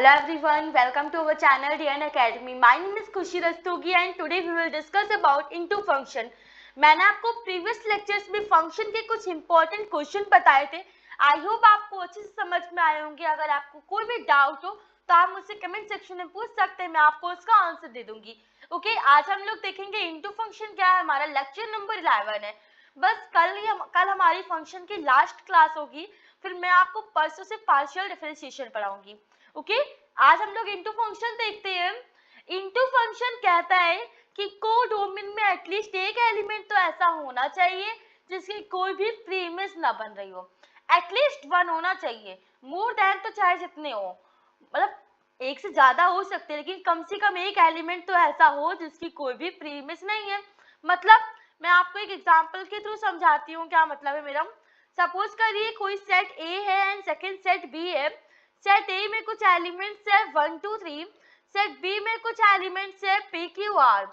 Hello everyone, welcome to our channel DN Academy. My name is Khushi Rastogi and today we will discuss about into function. मैंने आपको previous lectures में function के कुछ important question बताए थे. I hope आपको अच्छे से समझ में आए होंगे. अगर आपको कोई भी डाउट हो तो आप मुझसे कमेंट सेक्शन में पूछ सकते हैं, मैं आपको उसका आंसर दे दूंगी. ओके, आज हम लोग देखेंगे इंटू फंक्शन क्या है. हमारा लेक्चर नंबर 11 है. बस कल हमारी फंक्शन की लास्ट क्लास होगी, फिर मैं आपको परसों से पार्शियल डिफरेंशिएशन पढ़ाऊंगी. ओके, आज हम लोग इंटू फंक्शन देखते हैं. इंटू फंक्शन कहता है कि कोडोमेन में एटलीस्ट एक एलिमेंट तो ऐसा होना चाहिए जिसकी कोई भी प्रीमिस ना बन रही हो. एटलीस्ट वन होना चाहिए, मोर देन तो चाहे जितने हो, मतलब एक से ज्यादा हो सकते हैं, लेकिन कम से कम एक एलिमेंट तो ऐसा हो जिसकी कोई भी प्रीमिस नहीं है. मतलब मैं आपको एक एग्जांपल के थ्रू समझाती हूँ क्या मतलब है मेरा. सपोज करिए कोई सेट ए है एंड सेकंड सेट बी है. सेट ए में कुछ एलिमेंट्स है 1 2 3, सेट बी में कुछ एलिमेंट्स है p q r.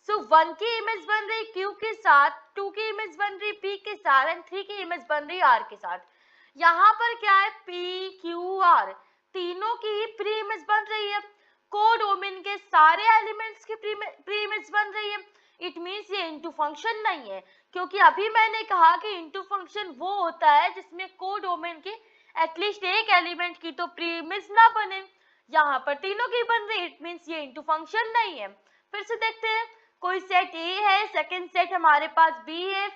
सो 1 की इमेज बन रही q के साथ, 2 की इमेज बन रही p के साथ एंड 3 की इमेज बन रही r के साथ. यहाँ पर क्या है, p q r तीनों की ही प्री इमेज बन रही है. कोडोमेन के सारे एलिमेंट्स की प्री इमेज बन रही है. इट मींस ये इनटू फंक्शन नहीं है, क्योंकि अभी मैंने कहा कि इनटू फंक्शन वो होता है जिसमें कोडोमेन की एटलीस्ट एक एलिमेंट की तो प्रीमिस ना बने. यहाँ पर तीनों की बन रही, इट मींस ये इनटू फंक्शन नहीं है. फिर से देखते हैं, कोई सेट ए है, सेकंड सेट हमारे पास बी है.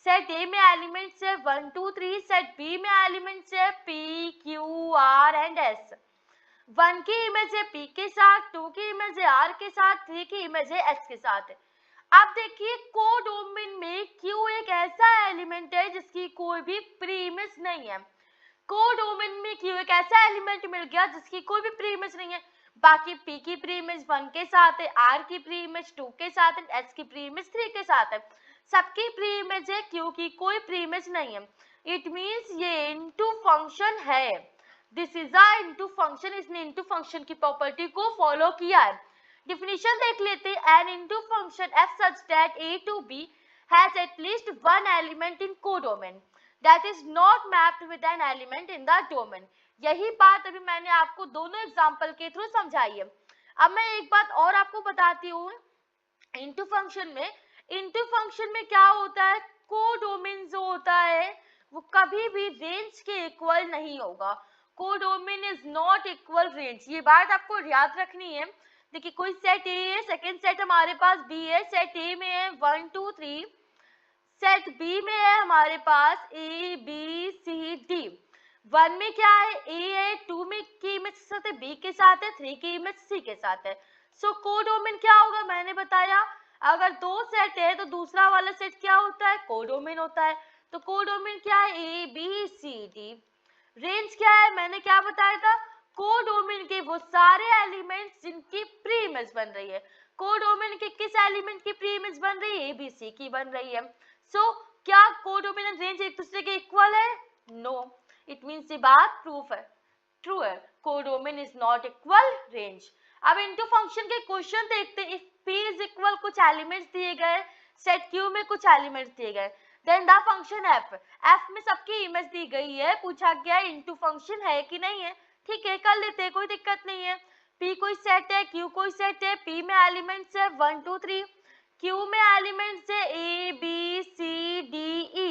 सेट ए में एलिमेंट्स है 1 2 3, सेट बी में एलिमेंट्स है p q r and s. 1 की इमेज है p के साथ, 2 की इमेज है r के साथ, 3 की इमेज है s के साथ. अब देखिए कोडोमेन में q एक ऐसा एलिमेंट है जिसकी कोई भी प्रीमिस नहीं है. कोडोमेन में q एक ऐसा एलिमेंट मिल गया जिसकी कोई भी प्री इमेज नहीं है. बाकी p की प्री इमेज 1 के साथ है, r की प्री इमेज 2 के साथ है, s की प्री इमेज 3 के साथ है. सबकी प्री इमेज है, q की कोई प्री इमेज नहीं है. इट मींस ये इनटू फंक्शन है. This is a into function. इसने इनटू फंक्शन की प्रॉपर्टी को फॉलो किया है. डिफिनेशन देख लेते हैं. An into function f such that a to b has at least one element in codomain that is not mapped with an element in the domain. यही बात अभी मैंने आपको दोनों एग्जांपल के थ्रू समझाई है. अब मैं एक बात और आपको बताती हूँ. इनटू फंक्शन में क्या होता है, कोडोमेन जो होता है वो कभी भी रेंज के इक्वल नहीं होगा. Codomain is not equal range, ये बात आपको याद रखनी है. देखिए कोई सेट ए है, सेकंड सेट हमारे पास बी है. सेट ए में है 1 2 3, सेट बी में है हमारे पास ए बी सी डी. 1 में क्या है, ए है, 2 में की इमेज के साथ है बी के साथ है, 3 की इमेज सी के साथ है. सो कोडोमेन क्या होगा, मैंने बताया अगर दो सेट है तो दूसरा वाला सेट क्या होता है, कोडोमेन होता है. तो कोडोमेन क्या है, A B C D. Range क्या है, मैंने क्या बताया था, कोडोमेन के वो सारे एलिमेंट्स जिनकी प्री इमेज बन रही है. कोडोमेन के किस एलिमेंट की प्री इमेज बन रही है, ए बी सी की बन रही है. सो क्या कोडोमेन एंड रेंज एक दूसरे के इक्वल है, नो. इट मींस ये बात प्रूफ है, ट्रू है. Codomain is not equal range. अब इनटू फंक्शन के क्वेश्चन देखते हैं. इफ p इज इक्वल कुछ एलिमेंट्स दिए गए, सेट q में कुछ एलिमेंट्स दिए गए, देन द फंक्शन f में सबकी इमेज दी गई है. पूछा गया इनटू फंक्शन है कि नहीं है. ठीक है, कर लेते हैं, कोई दिक्कत नहीं है. p कोई सेट है, q कोई सेट है, p में एलिमेंट्स है 1 2 3, q में एलिमेंट्स है a b c d e.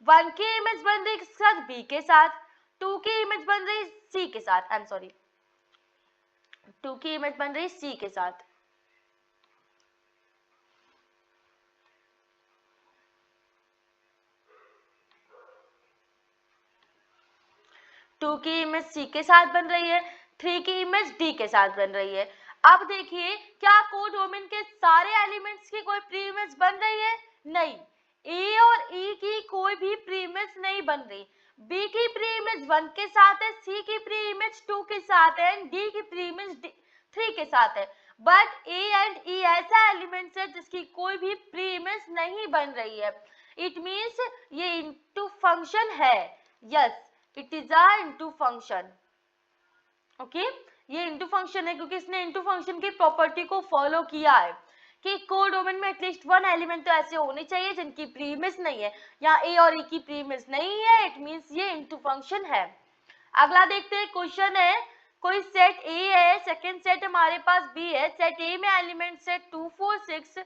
1 की इमेज बन रही किसके साथ, b के साथ. 2 की इमेज बन रही c के साथ, आई एम सॉरी, 2 की इमेज बन रही c के साथ. टू की इमेज सी के साथ बन रही है, 3 की इमेज डी के साथ बन रही है. अब देखिए क्या कोडोमेन के सारे एलिमेंट्स की कोई प्री इमेज बन रही है, नहीं. ए और ई की कोई भी प्री इमेज नहीं बन रही. बी की प्री इमेज 1 के साथ है, सी की प्री इमेज 2 के साथ है एंड डी की प्री इमेज 3 के साथ है. बट ए एंड ई ऐसा एलिमेंट्स है जिसकी कोई भी प्री इमेज नहीं बन रही है. इट मींस ये इनटू फंक्शन है. Yes, it is a into function. Okay, ये इनटू फंक्शन है क्योंकि इसने इनटू फंक्शन की प्रॉपर्टी को फॉलो किया है कि कोडोमेन में एटलीस्ट वन एलिमेंट तो ऐसे होने चाहिए जिनकी प्री इमेज नहीं है. यहाँ ए और ई की प्री इमेज नहीं है, इट मींस ये इनटू फंक्शन है. अगला देखते हैं, क्वेश्चन है कोई सेट ए है, सेकंड सेट हमारे पास बी है, सेट ए में एलिमेंट्स है 2 4 6,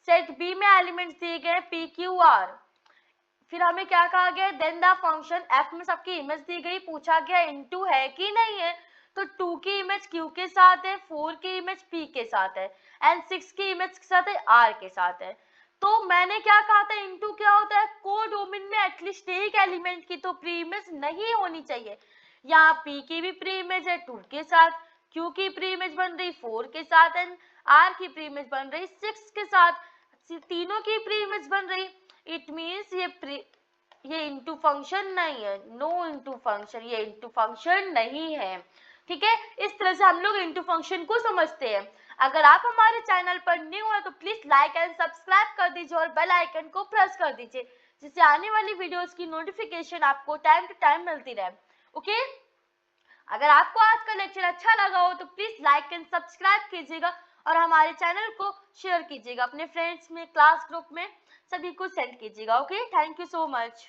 सेट बी में एलिमेंट्स दिए गए पी क्यू आर। फिर हमें क्या कहा गया, देन द फंक्शन एफ में सबकी इमेज दी गई, पूछा गया इनटू है कि नहीं है, तो 2 की इमेज क्यू के साथ है, 4 की इमेज पी के साथ है एंड 6 की इमेज के साथ है आर के साथ है। तो मैंने क्या कहा था, इनटू क्या होता है, कोडोमेन में एटलीस्ट एक एलिमेंट की तो प्री इमेज नहीं होनी चाहिए। यहाँ पी की भी प्री इमेज है 2 के साथ, क्यू की प्री इमेज बन रही 4 के साथ एंड आर की प्री इमेज बन रही 6 के साथ, तीनों की प्री इमेज बन रही। इट मीन्स ये इनटू फंक्शन नहीं है, नो इनटू फंक्शन, ये इनटू फंक्शन नहीं है। ठीक है, इस तरह से हम लोग इनटू फंक्शन को समझते हैं। अगर आप हमारे चैनल पर न्यू है तो प्लीज लाइक एंड सब्सक्राइब कर दीजिए और बेल आइकन को प्रेस कर दीजिए, जिससे आने वाली वीडियोस की नोटिफिकेशन आपको टाइम टू टाइम मिलती रहे। ओके, अगर आपको आज का लेक्चर अच्छा लगा हो तो प्लीज लाइक एंड सब्सक्राइब कीजिएगा और हमारे चैनल को शेयर कीजिएगा, अपने फ्रेंड्स में, क्लास ग्रुप में सभी को सेंड कीजिएगा। Okay, thank you so much.